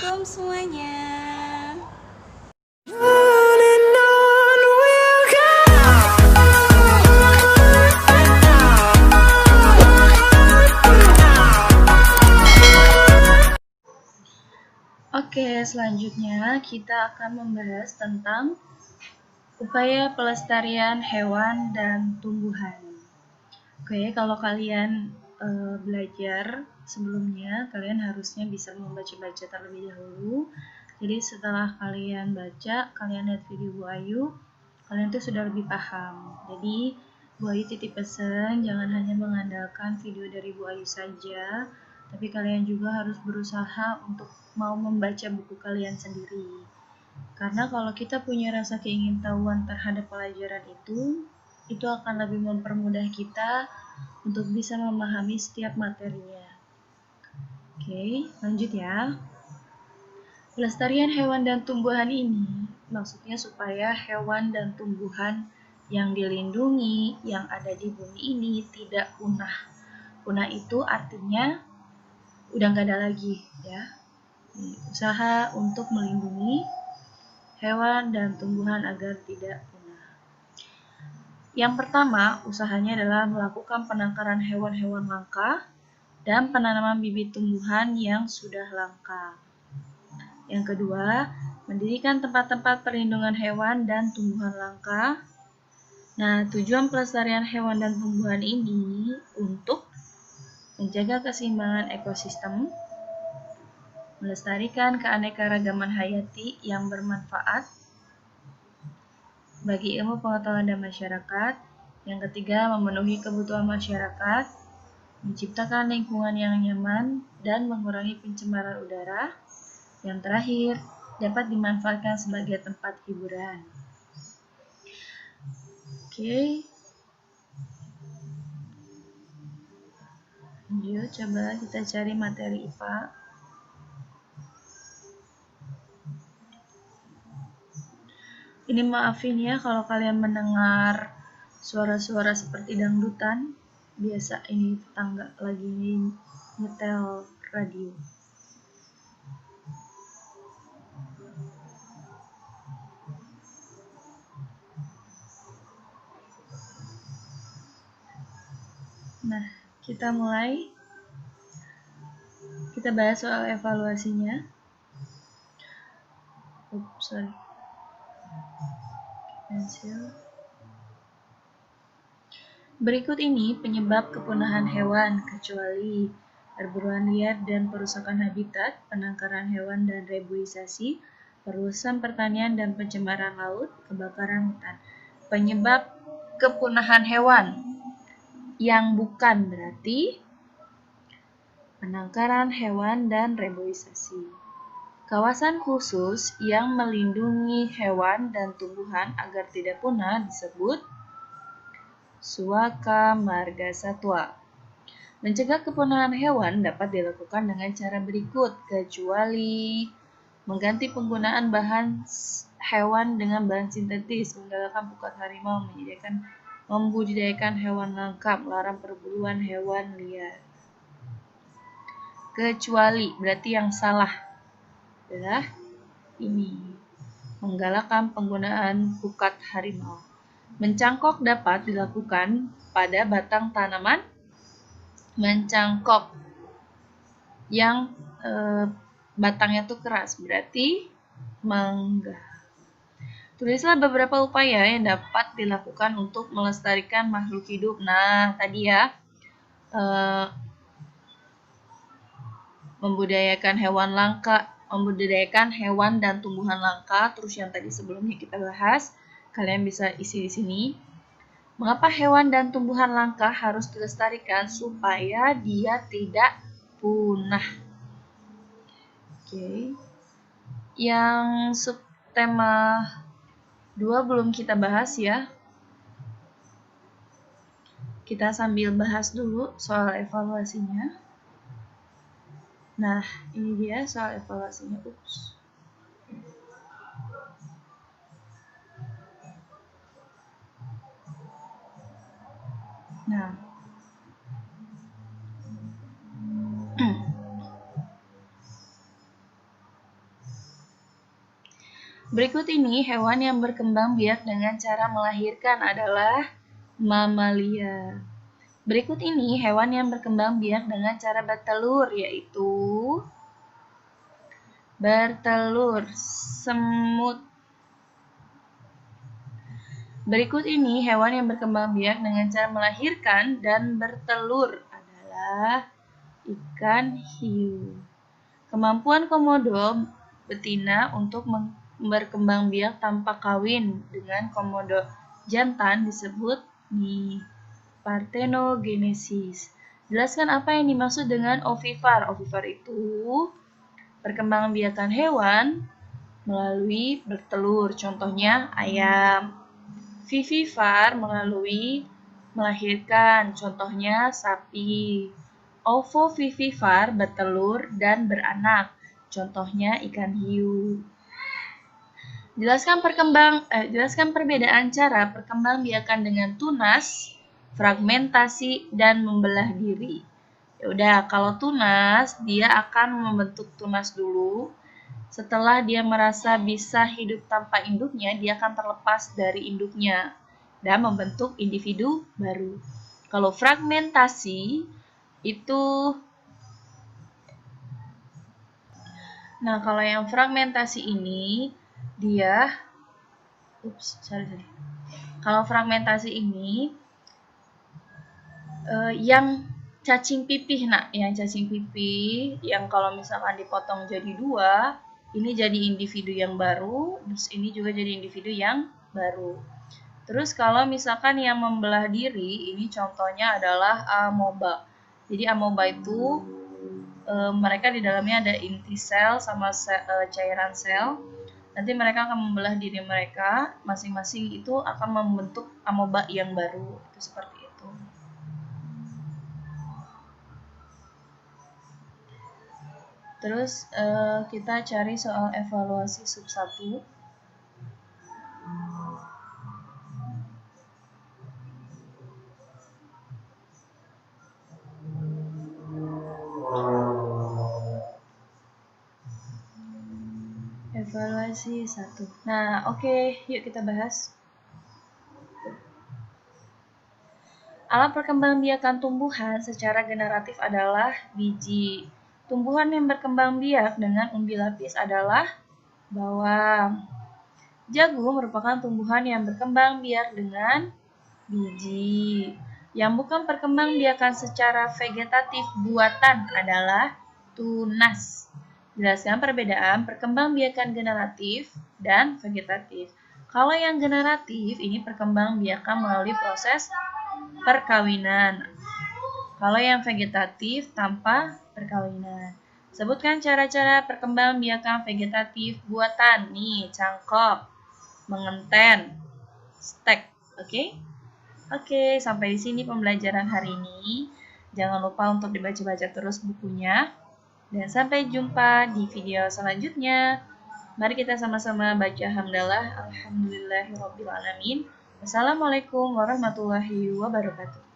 Assalamualaikum semuanya. Oke, selanjutnya kita akan membahas tentang upaya pelestarian hewan dan tumbuhan. Oke, kalau kalian belajar sebelumnya, kalian harusnya bisa membaca-baca terlebih dahulu. Jadi setelah kalian baca, kalian lihat video Bu Ayu, kalian tuh sudah lebih paham. Jadi Bu Ayu titip pesan, jangan hanya mengandalkan video dari Bu Ayu saja, tapi kalian juga harus berusaha untuk mau membaca buku kalian sendiri. Karena kalau kita punya rasa keingintahuan terhadap pelajaran itu akan lebih mempermudah kita untuk bisa memahami setiap materinya. Oke, lanjut ya. Pelestarian hewan dan tumbuhan ini maksudnya supaya hewan dan tumbuhan yang dilindungi, yang ada di bumi ini tidak punah. Punah itu artinya udah nggak ada lagi ya. Usaha untuk melindungi hewan dan tumbuhan agar tidak punah. Yang pertama, usahanya adalah melakukan penangkaran hewan-hewan langka dan penanaman bibit tumbuhan yang sudah langka. Yang kedua, mendirikan tempat-tempat perlindungan hewan dan tumbuhan langka. Nah, tujuan pelestarian hewan dan tumbuhan ini untuk menjaga keseimbangan ekosistem, melestarikan keanekaragaman hayati yang bermanfaat bagi ilmu pengetahuan dan masyarakat. Yang ketiga, memenuhi kebutuhan masyarakat, menciptakan lingkungan yang nyaman, dan mengurangi pencemaran udara. Yang terakhir, dapat dimanfaatkan sebagai tempat hiburan. Oke. Lanjut, coba kita cari materi IPA. Ini maafin ya kalau kalian mendengar suara-suara seperti dangdutan. Biasa ini tetangga lagi nyetel radio. Nah, kita mulai. Kita bahas soal evaluasinya. Sorry. Pensil. Berikut ini penyebab kepunahan hewan, kecuali perburuan liar dan perusakan habitat, penangkaran hewan dan reboisasi, perusakan pertanian dan pencemaran laut, kebakaran hutan. Penyebab kepunahan hewan yang bukan berarti penangkaran hewan dan reboisasi. Kawasan khusus yang melindungi hewan dan tumbuhan agar tidak punah disebut Suaka Marga Satwa. Mencegah kepunahan hewan dapat dilakukan dengan cara berikut, kecuali mengganti penggunaan bahan hewan dengan bahan sintetis, menggalakkan pukat harimau, membudidayakan hewan langka, melarang perburuan hewan liar. Kecuali berarti yang salah adalah ini, menggalakkan penggunaan pukat harimau. Mencangkok dapat dilakukan pada batang tanaman. Mencangkok yang batangnya tuh keras berarti mangga. Tulislah beberapa upaya yang dapat dilakukan untuk melestarikan makhluk hidup. Nah, tadi ya, membudidayakan hewan langka, membudidayakan hewan dan tumbuhan langka. Terus yang tadi sebelumnya kita bahas, kalian bisa isi di sini. Mengapa hewan dan tumbuhan langka harus dilestarikan supaya dia tidak punah? Oke. Yang subtema 2 belum kita bahas ya. Kita sambil bahas dulu soal evaluasinya. Nah, ini dia soal evaluasinya. Nah, Berikut ini hewan yang berkembang biak dengan cara melahirkan adalah mamalia. Berikut ini hewan yang berkembang biak dengan cara bertelur, yaitu bertelur, semut. Berikut ini hewan yang berkembang biak dengan cara melahirkan dan bertelur adalah ikan hiu. Kemampuan komodo betina untuk berkembang biak tanpa kawin dengan komodo jantan disebut parthenogenesis. Jelaskan apa yang dimaksud dengan ovivar. Ovivar itu perkembangbiakan hewan melalui bertelur, contohnya ayam. Vivivar melalui melahirkan, contohnya sapi. Ovovivivar bertelur dan beranak, contohnya ikan hiu. Jelaskan perbedaan cara perkembangbiakan dengan tunas, fragmentasi, dan membelah diri. Ya udah, kalau tunas dia akan membentuk tunas dulu. Setelah dia merasa bisa hidup tanpa induknya, dia akan terlepas dari induknya dan membentuk individu baru. Kalau fragmentasi itu kalau yang fragmentasi ini dia Kalau fragmentasi ini yang cacing pipih, yang kalau misalkan dipotong jadi 2, ini jadi individu yang baru, terus ini juga jadi individu yang baru. Terus kalau misalkan yang membelah diri, ini contohnya adalah amoeba. Jadi amoeba itu mereka di dalamnya ada inti sel sama cairan sel. Nanti mereka akan membelah diri mereka, masing-masing itu akan membentuk amoeba yang baru. Itu seperti itu. Terus kita cari soal evaluasi sub 1. Evaluasi 1. Nah, oke, yuk kita bahas. Alat perkembangbiakan tumbuhan secara generatif adalah biji. Tumbuhan yang berkembang biak dengan umbi lapis adalah bawang. Jagung merupakan tumbuhan yang berkembang biak dengan biji. Yang bukan perkembangbiakan secara vegetatif buatan adalah tunas. Jelaskan perbedaan perkembangbiakan generatif dan vegetatif. Kalau yang generatif ini perkembangbiakan melalui proses perkawinan. Kalau yang vegetatif tanpa perkawinan. Sebutkan cara-cara perkembangbiakan vegetatif buatan. Nih, cangkok, mengenten, stek. Oke? Oke, sampai di sini pembelajaran hari ini. Jangan lupa untuk dibaca-baca terus bukunya. Dan sampai jumpa di video selanjutnya. Mari kita sama-sama baca hamdalah. Alhamdulillahirrabbilalamin. Wassalamualaikum warahmatullahi wabarakatuh.